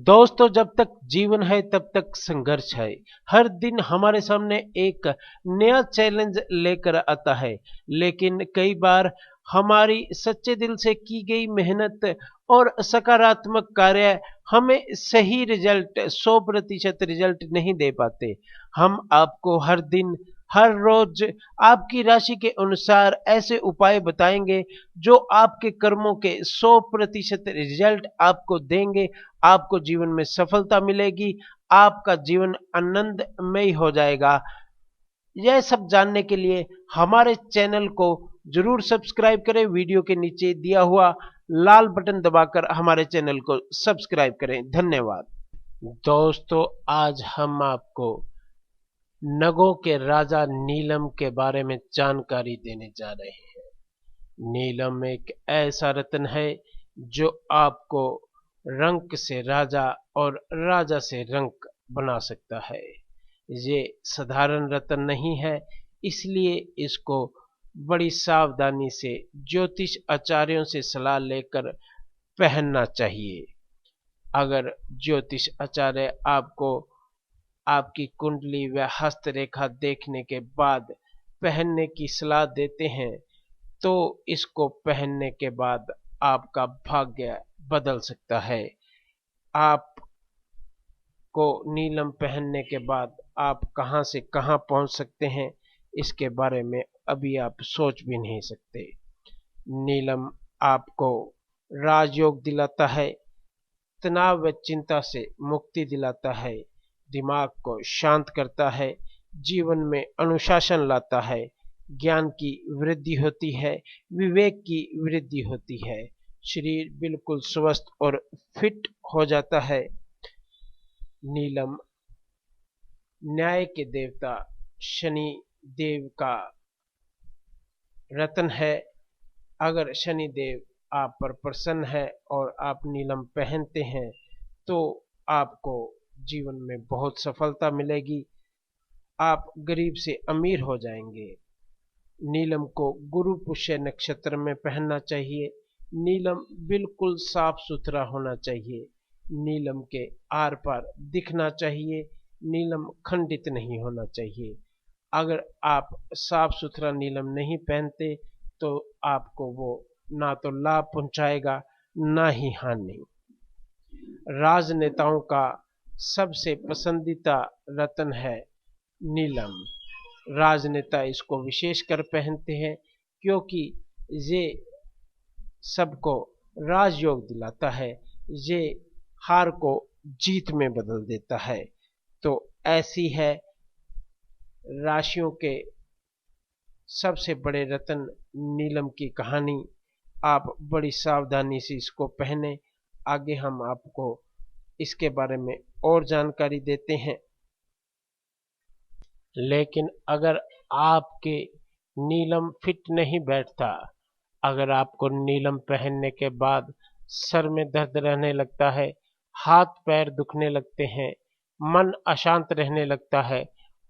दोस्तों, जब तक जीवन है तब तक संघर्ष है। हर दिन हमारे सामने एक नया चैलेंज लेकर आता है, लेकिन कई बार हमारी सच्चे दिल से की गई मेहनत और सकारात्मक कार्य हमें सही रिजल्ट 100% रिजल्ट नहीं दे पाते। हम आपको हर दिन हर रोज आपकी राशि के अनुसार ऐसे उपाय बताएंगे जो आपके कर्मों के 100% रिजल्ट आपको देंगे। आपको जीवन में सफलता मिलेगी, आपका जीवन आनंदमय हो जाएगा। यह सब जानने के लिए हमारे चैनल को जरूर सब्सक्राइब करें। वीडियो के नीचे दिया हुआ लाल बटन दबाकर हमारे चैनल को सब्सक्राइब करें। धन्यवाद। दोस्तों, आज हम आपको नगों के राजा नीलम के बारे में जानकारी देने जा रहे हैं। नीलम एक ऐसा रत्न है जो आपको रंक से राजा और राजा से रंक बना सकता है। ये साधारण रत्न नहीं है, इसलिए इसको बड़ी सावधानी से ज्योतिष आचार्यों से सलाह लेकर पहनना चाहिए। अगर ज्योतिष आचार्य आपको आपकी कुंडली व हस्तरेखा देखने के बाद पहनने की सलाह देते हैं, तो इसको पहनने के बाद आपका भाग्य बदल सकता है। आपको नीलम पहनने के बाद आप कहां से कहां पहुंच सकते हैं, इसके बारे में अभी आप सोच भी नहीं सकते। नीलम आपको राजयोग दिलाता है, तनाव व चिंता से मुक्ति दिलाता है, दिमाग को शांत करता है, जीवन में अनुशासन लाता है, ज्ञान की वृद्धि होती है, विवेक की वृद्धि होती है, शरीर बिल्कुल स्वस्थ और फिट हो जाता है। नीलम न्याय के देवता शनि देव का रत्न है। अगर शनि देव आप पर प्रसन्न है और आप नीलम पहनते हैं, तो आपको जीवन में बहुत सफलता मिलेगी। आप गरीब से अमीर हो जाएंगे। नीलम को गुरु पुष्य नक्षत्र में पहनना चाहिए। नीलम बिल्कुल साफ सुथरा होना चाहिए। नीलम के आर पार दिखना चाहिए। नीलम खंडित नहीं होना चाहिए। अगर आप साफ सुथरा नीलम नहीं पहनते तो आपको वो ना तो लाभ पहुंचाएगा, ना ही हानि। राजनेताओं का सबसे पसंदीदा रत्न है नीलम। राजनेता इसको विशेषकर पहनते हैं क्योंकि ये सबको राजयोग दिलाता है। ये हार को जीत में बदल देता है। तो ऐसी है राशियों के सबसे बड़े रत्न नीलम की कहानी। आप बड़ी सावधानी से इसको पहने। आगे हम आपको इसके बारे में और जानकारी देते हैं। लेकिन अगर आपके नीलम फिट नहीं बैठता, अगर आपको नीलम पहनने के बाद सर में दर्द रहने लगता है, हाथ पैर दुखने लगते हैं, मन अशांत रहने लगता है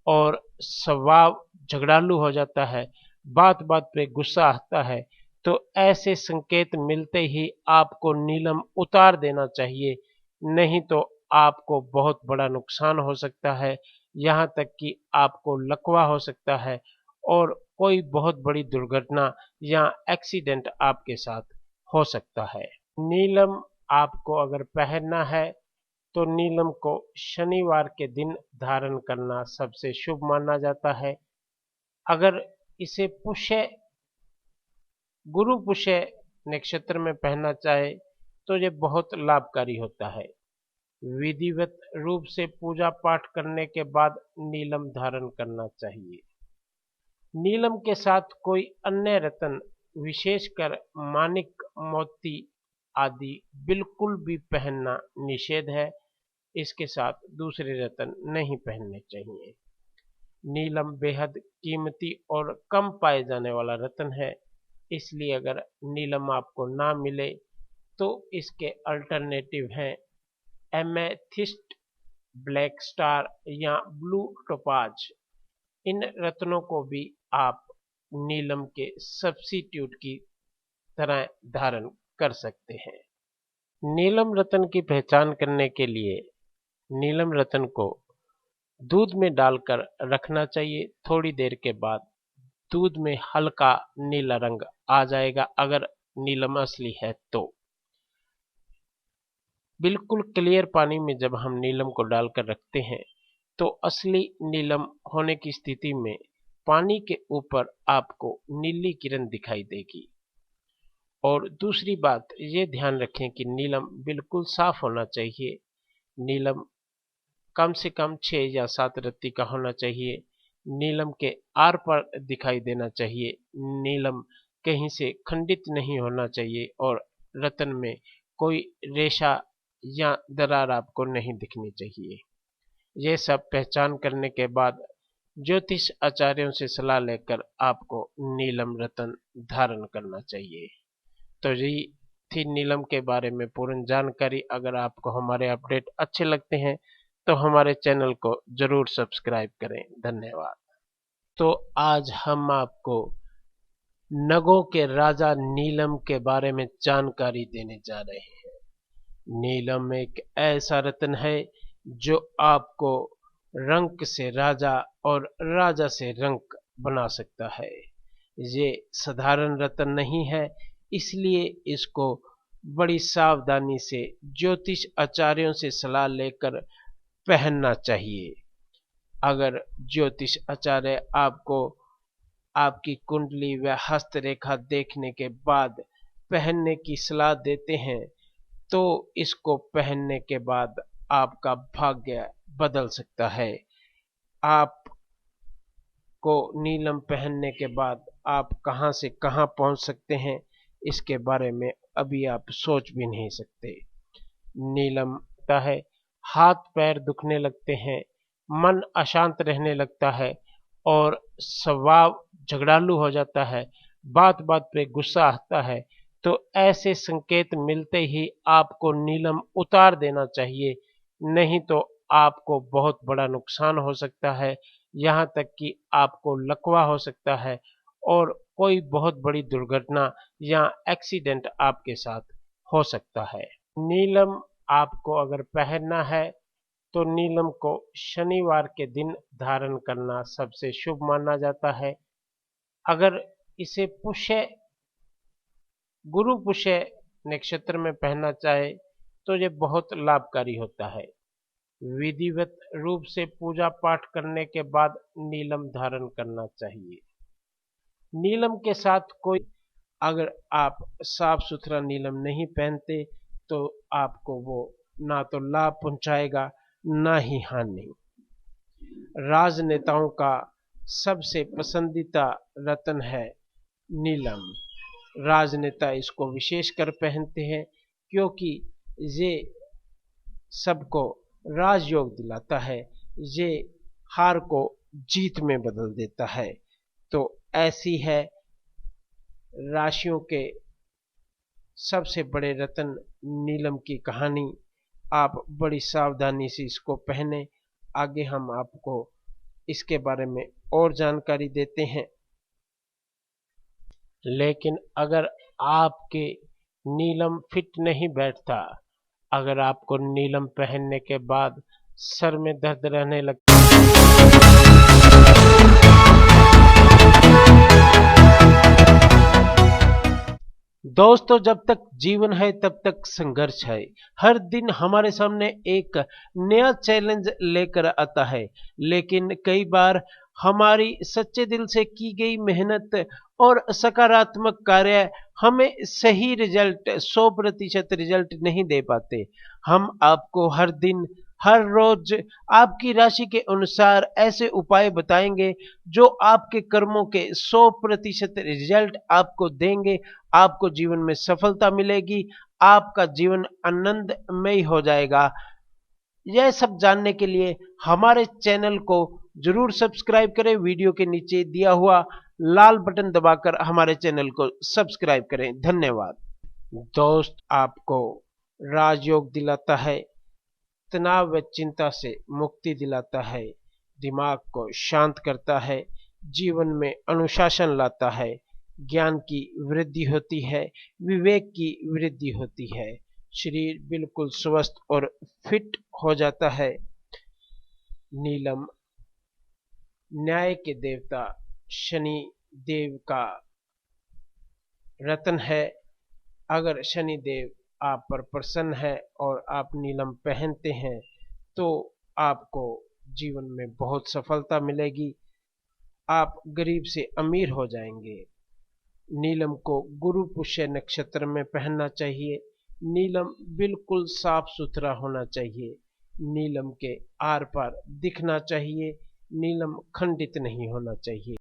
और स्वभाव झगड़ालू हो जाता है, बात बात पे गुस्सा आता है, तो ऐसे संकेत मिलते ही आपको नीलम उतार देना चाहिए। नहीं तो आपको बहुत बड़ा नुकसान हो सकता है, यहाँ तक कि आपको लकवा हो सकता है और कोई बहुत बड़ी दुर्घटना या एक्सीडेंट आपके साथ हो सकता है। नीलम आपको अगर पहनना है तो नीलम को शनिवार के दिन धारण करना सबसे शुभ माना जाता है। अगर इसे गुरु पुष्य नक्षत्र में पहनना चाहे तो ये बहुत लाभकारी होता है। विधिवत रूप से पूजा पाठ करने के बाद नीलम धारण करना चाहिए। नीलम के साथ कोई अन्य रत्न, विशेषकर मानिक, मोती आदि बिल्कुल भी पहनना निषेध है। इसके साथ दूसरे रत्न नहीं पहनने चाहिए। नीलम बेहद कीमती और कम पाए जाने वाला रत्न है, इसलिए अगर नीलम आपको ना मिले तो इसके अल्टरनेटिव हैं एमेथिस्ट, ब्लैक स्टार या ब्लू टोपाज। इन रत्नों को भी आप नीलम के सब्स्टिट्यूट की तरह धारण कर सकते हैं। नीलम रतन की पहचान करने के लिए नीलम रतन को दूध में डालकर रखना चाहिए। थोड़ी देर के बाद दूध में हल्का नीला रंग आ जाएगा। अगर नीलम असली है तो बिल्कुल क्लियर पानी में जब हम नीलम को डालकर रखते हैं तो असली नीलम होने की स्थिति में पानी के ऊपर आपको नीली किरण दिखाई देगी। और दूसरी बात ये ध्यान रखें कि नीलम बिल्कुल साफ होना चाहिए। नीलम कम से कम 6 या 7 रत्ती का होना चाहिए। नीलम के आर पार दिखाई देना चाहिए। नीलम कहीं से खंडित नहीं होना चाहिए और रतन में कोई रेशा या दरार आपको नहीं दिखनी चाहिए। ये सब पहचान करने के बाद ज्योतिष आचार्यों से सलाह लेकर आपको नीलम रतन धारण करना चाहिए। तो यही थी नीलम के बारे में पूर्ण जानकारी। अगर आपको हमारे अपडेट अच्छे लगते हैं तो हमारे चैनल को जरूर सब्सक्राइब करें। धन्यवाद। तो आज हम आपको नगों के राजा नीलम के बारे में जानकारी देने जा रहे हैं। नीलम एक ऐसा रत्न है जो आपको रंक से राजा और राजा से रंक बना सकता है। ये साधारण रत्न नहीं है, इसलिए इसको बड़ी सावधानी से ज्योतिष आचार्यों से सलाह लेकर पहनना चाहिए। अगर ज्योतिष आचार्य आपको आपकी कुंडली व हस्तरेखा देखने के बाद पहनने की सलाह देते हैं तो इसको पहनने के बाद आपका भाग्य बदल सकता है। आपको नीलम पहनने के बाद आप कहां से कहां पहुंच सकते हैं, इसके बारे में अभी आप सोच भी नहीं सकते। नीलम होता है, हाथ पैर दुखने लगते हैं, मन अशांत रहने लगता है और स्वभाव झगड़ालू हो जाता है, बात बात पे गुस्सा आता है, तो ऐसे संकेत मिलते ही आपको नीलम उतार देना चाहिए। नहीं तो आपको बहुत बड़ा नुकसान हो सकता है, यहाँ तक कि आपको लकवा हो सकता है और कोई बहुत बड़ी दुर्घटना या एक्सीडेंट आपके साथ हो सकता है। नीलम आपको अगर पहनना है तो नीलम को शनिवार के दिन धारण करना सबसे शुभ माना जाता है। अगर इसे पुष्य गुरु पुष्य नक्षत्र में पहनना चाहे तो ये बहुत लाभकारी होता है। विधिवत रूप से पूजा पाठ करने के बाद नीलम धारण करना चाहिए। नीलम के साथ कोई अगर आप साफ सुथरा नीलम नहीं पहनते तो आपको वो ना तो लाभ पहुंचाएगा ना ही हानि। राजनेताओं का सबसे पसंदीदा रत्न है नीलम। राजनेता इसको विशेषकर पहनते हैं क्योंकि ये सबको राजयोग दिलाता है, ये हार को जीत में बदल देता है। तो ऐसी है राशियों के सबसे बड़े रत्न नीलम की कहानी। आप बड़ी सावधानी से इसको पहने। आगे हम आपको इसके बारे में और जानकारी देते हैं। लेकिन अगर आपके नीलम फिट नहीं बैठता, अगर आपको नीलम पहनने के बाद सर में दर्द रहने लगता दोस्तों, जब तक जीवन है तब तक संघर्ष है। हर दिन हमारे सामने एक नया चैलेंज लेकर आता है, लेकिन कई बार हमारी सच्चे दिल से की गई मेहनत और सकारात्मक कार्य हमें सही रिजल्ट 100% रिजल्ट नहीं दे पाते। हम आपको हर दिन हर रोज आपकी राशि के अनुसार ऐसे उपाय बताएंगे जो आपके कर्मों के 100% रिजल्ट आपको देंगे। आपको जीवन में सफलता मिलेगी, आपका जीवन आनंदमय हो जाएगा। यह सब जानने के लिए हमारे चैनल को जरूर सब्सक्राइब करें। वीडियो के नीचे दिया हुआ लाल बटन दबाकर हमारे चैनल को सब्सक्राइब करें। धन्यवाद। दोस्त, आपको राजयोग दिलाता है, तनाव व चिंता से मुक्ति दिलाता है, दिमाग को शांत करता है, जीवन में अनुशासन लाता है, ज्ञान की वृद्धि होती है, विवेक की वृद्धि होती है। शरीर बिल्कुल स्वस्थ और फिट हो जाता है। नीलम न्याय के देवता शनि देव का रत्न है। अगर शनि देव आप पर प्रसन्न है और आप नीलम पहनते हैं तो आपको जीवन में बहुत सफलता मिलेगी। आप गरीब से अमीर हो जाएंगे। नीलम को गुरु पुष्य नक्षत्र में पहनना चाहिए। नीलम बिल्कुल साफ सुथरा होना चाहिए। नीलम के आर पार दिखना चाहिए। नीलम खंडित नहीं होना चाहिए।